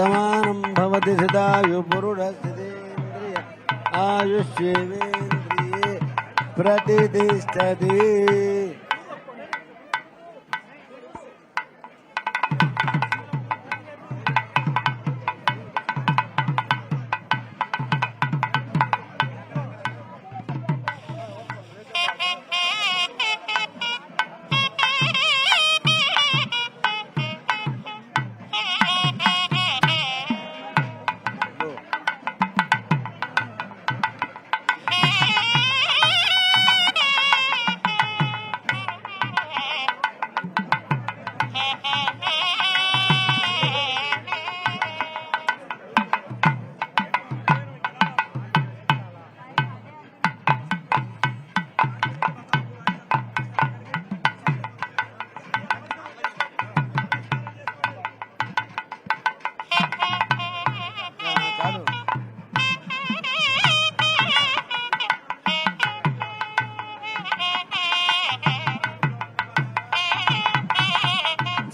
वर्तमानं भवति सदायु पुरुषस्थितेन्द्रिय आयुष्येवेन्द्रिये प्रतिष्ठति।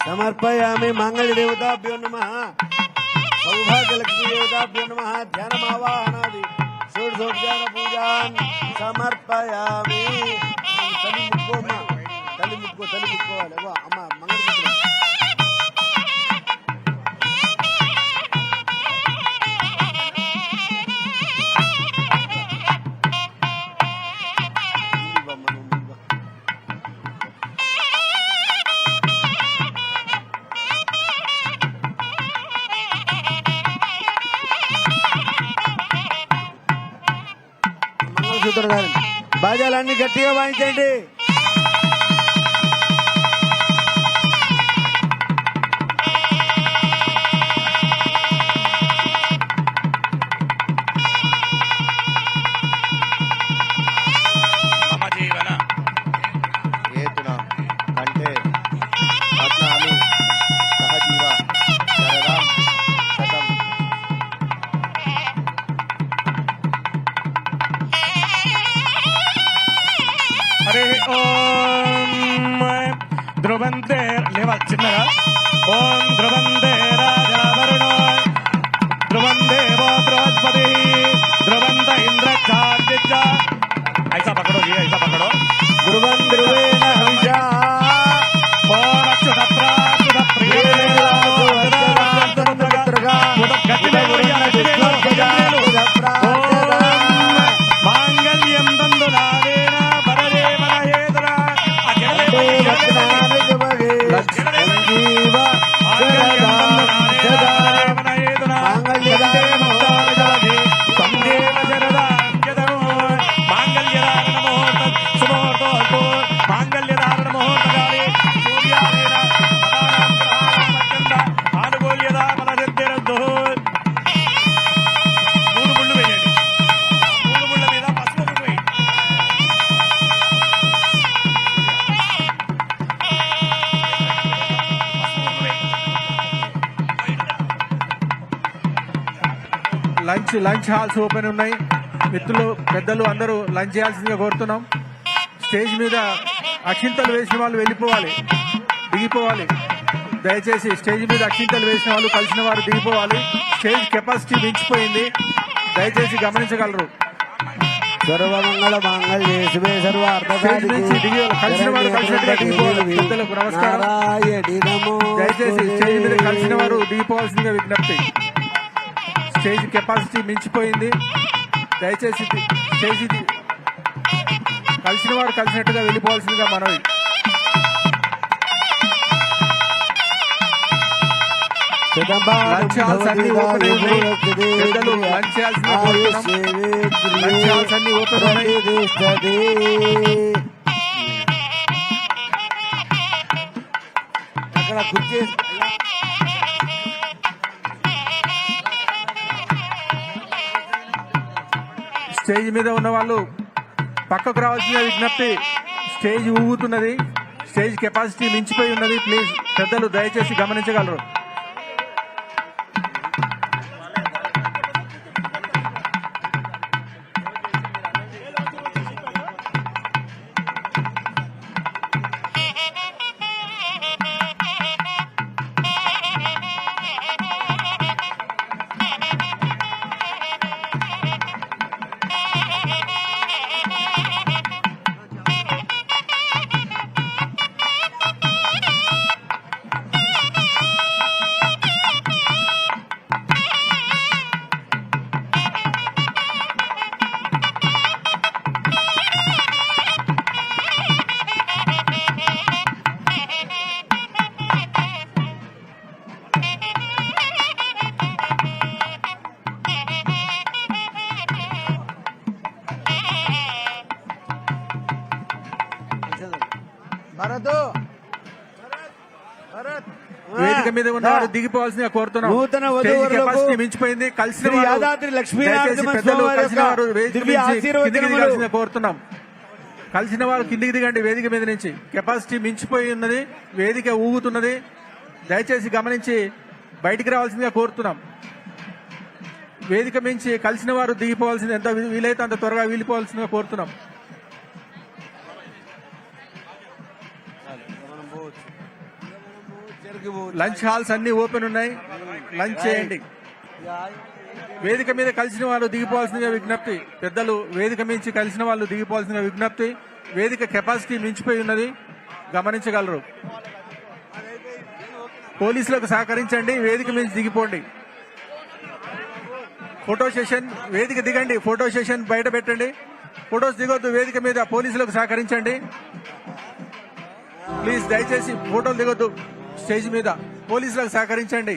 समर्पयामि मांगल्यदेवताभ्यो नमः सौभाग्यलक्ष्मीदेवताभ्यो नमः ध्यानमावाहनादि षोडशोपचार पूजान् समर्पयामि। तली मुक्कोవాలి అమ్మ మంగళ బాజాలన్నీ గట్టిగా వాయించండి. ధ్రువంతే లేవా చిన్నగా ఓం ధ్రువంతే రాజా వరుణో ధ్రువందేవో బృహస్పతి ధ్రువంత ఇంద్రచార్య ఐసా పకడో ఐసా పకడో ధ్రువం ధ్రువేణ హంసా ఓం అచ్యుత ప్రాచుత ప్రియేణ మాంగళ్యం దందులారేణ వరదే వరహేదర సంజీవ మాంగళ్యధారణ ముహూర్తకాలే సూర్యాదేన ఆనుకూల్యదా బలసిద్ధిరద్దు. మూడు ముళ్ళు వేయండి. మూడు ముళ్ళ మీద పసుపు ముగ్గు వేయండి. లంచ్ హాల్స్ ఓపెన్ ఉన్నాయి. మిత్రులు పెద్దలు అందరూ లంచ్ చేయాల్సిందిగా కోరుతున్నాం. స్టేజ్ మీద అక్షింతలు వేసిన వాళ్ళు వెళ్ళిపోవాలి, దిగిపోవాలి. దయచేసి స్టేజ్ మీద అక్షింతలు వేసిన వాళ్ళు కలిసిన వారు దిగిపోవాలి. స్టేజ్ కెపాసిటీ మించిపోయింది, దయచేసి గమనించగలరు. సర్వమంగళ మాంగళ్యే శివే సర్వార్థసాధికే కలిసిన వారు కలిసినట్టుగా దిగిపోవాలి. పెద్దలకు నమస్కారం. దయచేసి స్టేజ్ మీద కలిసిన వారు దిగిపోవాల్సిందిగా విజ్ఞప్తి. స్టేజ్ కెపాసిటీ మించిపోయింది, దయచేసి స్టేజ్ కలిసిన వారు కలిసినట్టుగా వెళ్ళిపోవాల్సిందిగా మనవి. లంచ్ హాల్స్ అన్ని ఓపెన్ ఉన్నాయి. పెద్దలు లంచ్ చేయాల్సిన లంచ్ హాల్స్ అన్ని ఓపెన్ ఉన్నాయి. అక్కడ కుర్చీ స్టేజ్ మీద ఉన్న వాళ్ళు పక్కకు రావాల్సిన విజ్ఞప్తి. స్టేజ్ ఊగుతున్నది, స్టేజ్ కెపాసిటీ మించిపోయి ఉన్నది. ప్లీజ్ పెద్దలు దయచేసి గమనించగలరు. మీద ఉన్న వారు దిగిపోవాల్సిందిగా కోరుతున్నాం. నూతన స్టేజ్ వధూవరులకు కెపాసిటీ మించిపోయింది. కలిసిన శ్రీ వారు యాదాద్రి లక్ష్మీ దయచేసి నరసింహ పెద్దలు స్వామి వారి కలిసిన వారు యొక్క వేదిక దివ్య నుంచి కిందికి ఆశీర్వచనములు. దిగాల్సిందిగా కోరుతున్నాం. కలిసిన వారు కిందికి దిగండి. వేదిక మీద నుంచి కెపాసిటీ మించిపోయి ఉన్నది. వేదిక ఊగుతున్నది. దయచేసి గమనించి బయటికి రావాల్సిందిగా కోరుతున్నాం. వేదిక మించి కలిసిన వారు దిగిపోవాల్సింది ఎంత వీలైతే అంత త్వరగా వీలిపోవాల్సిందిగా కోరుతున్నాం. లంచ్ హాల్స్ అన్ని ఓపెన్ ఉన్నాయి. లంచ్ చేయండి. వేదిక మీద కలిసిన వాళ్ళు దిగిపోవాల్సిందిగా విజ్ఞప్తి. పెద్దలు వేదిక మించి కలిసిన వాళ్ళు దిగిపోవాల్సిందిగా విజ్ఞప్తి. వేదిక కెపాసిటీ మించిపోయి ఉన్నది, గమనించగలరు. పోలీసులకు సహకరించండి. వేదిక మించి దిగిపోండి. ఫోటో సెషన్ వేదిక దిగండి. ఫోటో సెషన్ బయట పెట్టండి. ఫోటోస్ దిగొద్దు వేదిక మీద. పోలీసులకు సహకరించండి ప్లీజ్. దయచేసి ఫోటోలు దిగొద్దు స్టేజ్ మీద. పోలీసులకు సహకరించండి.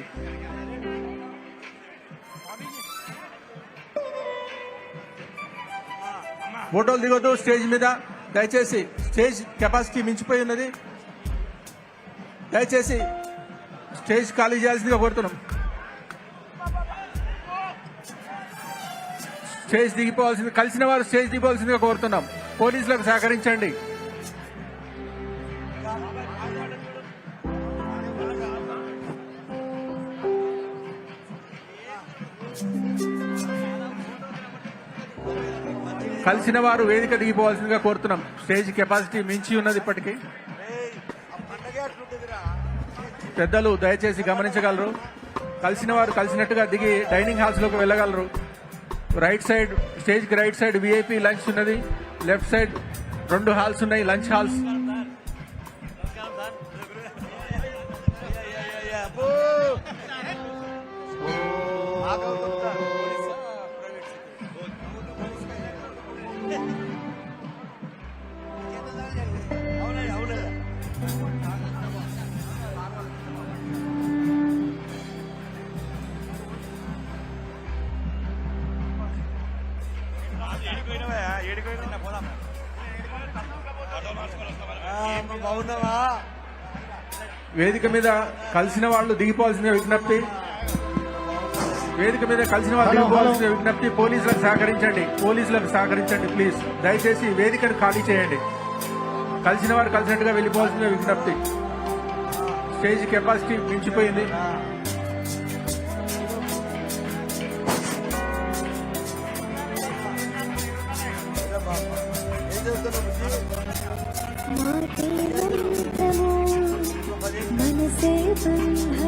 ఫోటోలు దిగొద్దు స్టేజ్ మీద దయచేసి. స్టేజ్ కెపాసిటీ మించిపోయి ఉన్నది. దయచేసి స్టేజ్ ఖాళీ చేయాల్సిందిగా కోరుతున్నాం. స్టేజ్ దిగిపోవాల్సింది, కలిసిన వారు స్టేజ్ దిగిపోవాల్సిందిగా కోరుతున్నాం. పోలీసులకు సహకరించండి. కలిసిన వారు వేదిక దిగిపోవాల్సిందిగా కోరుతున్నాం. స్టేజ్ కెపాసిటీ మించి ఉన్నది ఇప్పటికీ. పెద్దలు దయచేసి గమనించగలరు. కలిసిన వారు కలిసినట్టుగా దిగి డైనింగ్ హాల్స్ లోకి వెళ్ళగలరు. రైట్ సైడ్ స్టేజ్ కి రైట్ సైడ్ విఐపి లంచ్ ఉన్నది. లెఫ్ట్ సైడ్ 2 హాల్స్ ఉన్నాయి, లంచ్ హాల్స్. బాగున్నావా? వేదిక మీద కలిసిన వాళ్ళు దిగిపోవాల్సిన విజ్ఞప్తి. వేదిక మీద కలిసిన వాళ్ళు దిగిపోవాల్సిన విజ్ఞప్తి. పోలీసులకు సహకరించండి. పోలీసులకు సహకరించండి ప్లీజ్. దయచేసి వేదికను ఖాళీ చేయండి. కలిసిన వారు కలిసినట్టుగా వెళ్ళిపోవాల్సిన విజ్ఞప్తి. స్టేజ్ కెపాసిటీ మించిపోయింది. మనసే బంధ